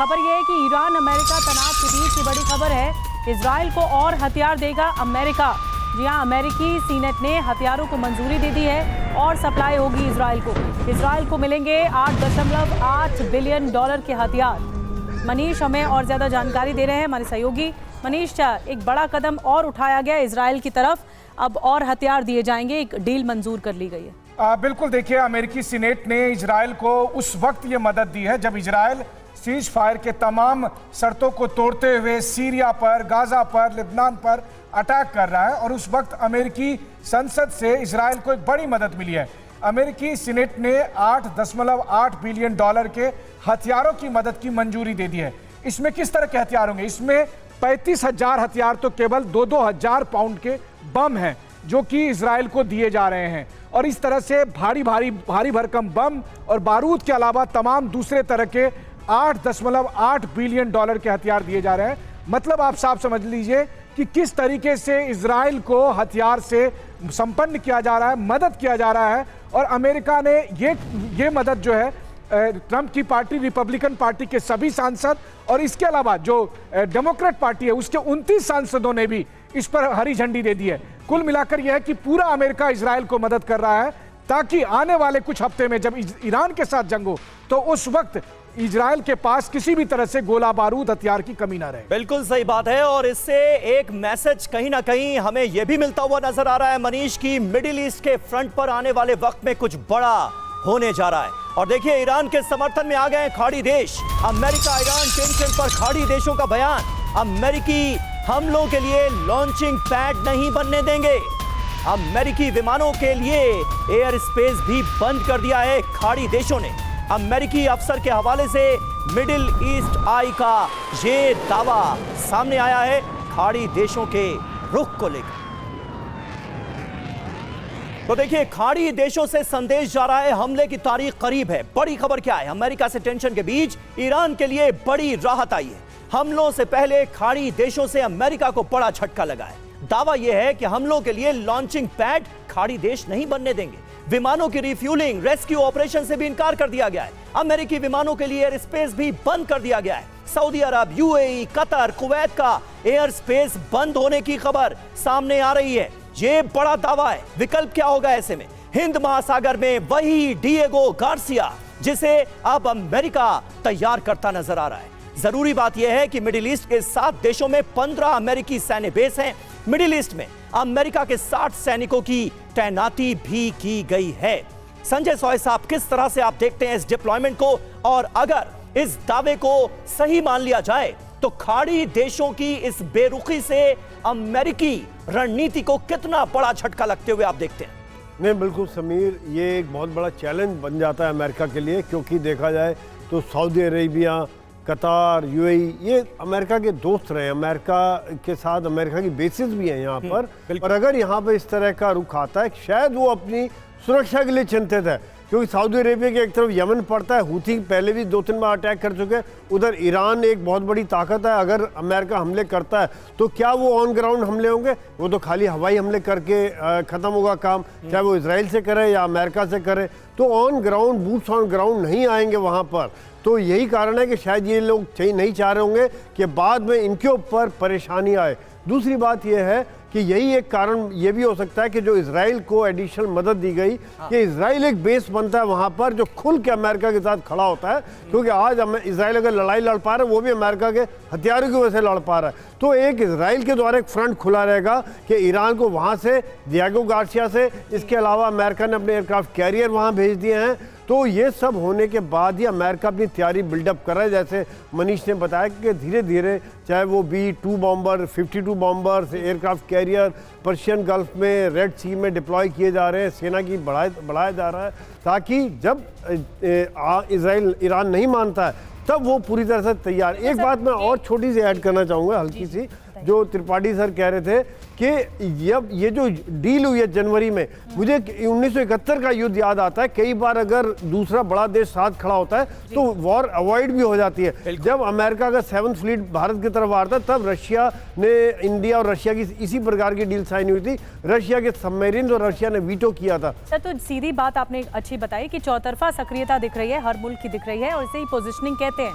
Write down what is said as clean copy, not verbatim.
खबर यह है कि ईरान अमेरिका तनाव के बीच की बड़ी खबर है। इजराइल को और हथियार देगा अमेरिका। जी हां, अमेरिकी सीनेट ने हथियारों को मंजूरी दे दी है और सप्लाई होगी इजराइल को। इजराइल को मिलेंगे 8.8 बिलियन डॉलर के हथियार। मनीष हमें और ज्यादा जानकारी दे रहे हैं, हमारे सहयोगी। मनीष, एक बड़ा कदम और उठाया गया इजराइल की तरफ, अब और हथियार दिए जाएंगे, एक डील मंजूर कर ली गई है। बिल्कुल, देखिए, अमेरिकी सीनेट ने इजराइल को उस वक्त ये मदद दी है जब इजराइल सीज फायर के तमाम शर्तों को तोड़ते हुए सीरिया पर, गाजा पर, लेबनान पर अटैक कर रहा है, और उस वक्त अमेरिकी संसद से इजराइल को एक बड़ी मदद मिली है। अमेरिकी सीनेट ने 8.8 बिलियन डॉलर के हथियारों की मदद की मंजूरी दे दी है। इसमें किस तरह के हथियार होंगे? इसमें 35,000 हथियार तो केवल 2,000 पाउंड के बम हैं जो कि इजराइल को दिए जा रहे हैं, और इस तरह से भारी भरकम बम और बारूद के अलावा तमाम दूसरे तरह के 8.8 बिलियन डॉलर के हथियार दिए जा रहे हैं। मतलब आप साफ समझ लीजिए कि किस तरीके से इजराइल को हथियार से संपन्न किया जा रहा है, मदद किया जा रहा है। और अमेरिका ने ये मदद जो है, ट्रंप की पार्टी, रिपब्लिकन पार्टी के सभी सांसद और इसके अलावा जो डेमोक्रेट पार्टी है उसके 29 सांसदों ने भी इस पर हरी झंडी दे दी है। कुल मिलाकर यह है कि पूरा अमेरिका इजराइल को मदद कर रहा है ताकि आने वाले कुछ हफ्ते में जब ईरान के साथ जंग हो तो उस वक्त इजराइल के पास किसी भी तरह से गोला बारूद हथियार की कमी ना रहे। बिल्कुल सही बात है, और इससे एक मैसेज कहीं ना कहीं हमें यह भी मिलता हुआ नजर आ रहा है मनीष की मिडिल ईस्ट के फ्रंट पर आने वाले वक्त में कुछ बड़ा होने जा रहा है। और देखिए, ईरान के समर्थन में आ गए खाड़ी देश। अमेरिका ईरान टेंशन पर खाड़ी देशों का बयान, अमेरिकी हमलों के लिए लॉन्चिंग पैड नहीं बनने देंगे। अमेरिकी विमानों के लिए एयर स्पेस भी बंद कर दिया है खाड़ी देशों ने। अमेरिकी अफसर के हवाले से मिडिल ईस्ट आई का ये दावा सामने आया है खाड़ी देशों के रुख को लेकर। तो देखिए, खाड़ी देशों से संदेश जा रहा है हमले की तारीख करीब है। बड़ी खबर क्या है? अमेरिका से टेंशन के बीच ईरान के लिए बड़ी राहत आई है। हमलों से पहले खाड़ी देशों से अमेरिका को बड़ा झटका लगा है। दावा यह है कि हमलों के लिए लॉन्चिंग पैड खाड़ी देश नहीं बनने देंगे। विमानों की रिफ्यूलिंग, रेस्क्यू ऑपरेशन से भी इनकार कर दिया गया है। अमेरिकी विमानों के लिए एयर स्पेस भी बंद कर दिया गया है। सऊदी अरब, यूएई, कतर, कुवैत का एयर स्पेस बंद होने की खबर सामने आ रही है। ये बड़ा दावा है। विकल्प क्या होगा ऐसे में? हिंद महासागर में वही डिएगो गार्सिया जिसे अब अमेरिका तैयार करता नजर आ रहा है। जरूरी बात यह है कि मिडिल ईस्ट के 7 देशों में 15 अमेरिकी सैन्य बेस हैं। मिडिल ईस्ट में अमेरिका के 60 सैनिकों की तैनाती भी की गई है। संजय सॉय साहब, किस तरह से आप देखते हैं इस डिप्लॉयमेंट को? और अगर इस दावे को सही मान लिया जाए तो खाड़ी देशों की इस बेरुखी से अमेरिकी रणनीति को कितना बड़ा झटका लगते हुए आप देखते हैं? नहीं, बिल्कुल समीर, ये एक बहुत बड़ा चैलेंज बन जाता है अमेरिका के लिए, क्योंकि देखा जाए तो सऊदी अरेबिया, कतार, यूएई, ये अमेरिका के दोस्त रहे। अमेरिका के साथ अमेरिका की बेसिस भी हैं यहाँ पर। और अगर यहाँ पर इस तरह का रुख आता है, शायद वो अपनी सुरक्षा के लिए चिंतित है, क्योंकि सऊदी अरेबिया के एक तरफ यमन पड़ता है, हूथी पहले भी 2-3 बार अटैक कर चुके हैं, उधर ईरान एक बहुत बड़ी ताकत है। अगर अमेरिका हमले करता है तो क्या वो ऑन ग्राउंड हमले होंगे? वो तो खाली हवाई हमले करके ख़त्म होगा काम, चाहे वो इजराइल से करे या अमेरिका से करे। तो on ground, boots on ground नहीं आएंगे वहाँ पर। तो यही कारण है कि शायद ये लोग नहीं चाह रहे होंगे कि बाद में इनके ऊपर परेशानी आए। दूसरी बात यह है कि यही एक कारण ये भी हो सकता है कि जो इजराइल को एडिशनल मदद दी गई, कि इजराइल एक बेस बनता है वहाँ पर जो खुल के अमेरिका के साथ खड़ा होता है, क्योंकि आज इजराइल अगर लड़ाई लड़ पा रहा है वो भी अमेरिका के हथियारों की वजह से लड़ पा रहा है। तो एक इजराइल के द्वारा एक फ्रंट खुला रहेगा कि ईरान को वहाँ से, डिएगो गार्सिया से, इसके अलावा अमेरिका ने अपने एयरक्राफ्ट कैरियर वहाँ भेज दिए हैं। तो ये सब होने के बाद ही अमेरिका अपनी तैयारी बिल्डअप कर रहा है। जैसे मनीष ने बताया कि धीरे धीरे चाहे वो B-2 bomber, 52 bomber, aircraft carrier Persian gulf में, रेड सी में डिप्लॉय किए जा रहे हैं, सेना की बढ़ाया जा रहा है, ताकि जब ईरान नहीं मानता है तब वो पूरी तरह से तैयार। एक बात मैं और छोटी सी ऐड करना चाहूँगा, हल्की सी, जो त्रिपाठी सर कह रहे थे कि जब ये जो डील हुई है जनवरी में, मुझे 1971 का युद्ध याद आता है। कई बार अगर दूसरा बड़ा देश साथ खड़ा होता है तो वॉर अवॉइड भी हो जाती है। जब अमेरिका का 7th फ्लीट भारत की तरफ आ रहा था, तब रशिया ने, इंडिया और रशिया की इसी प्रकार की डील साइन हुई थी। रशिया के सबमरीन और रशिया ने वीटो किया था। सर, तो सीधी बात आपने अच्छी बताई कि चौतरफा सक्रियता दिख रही है, हर मुल्क की दिख रही है, और इसे ही पोजिशनिंग कहते हैं।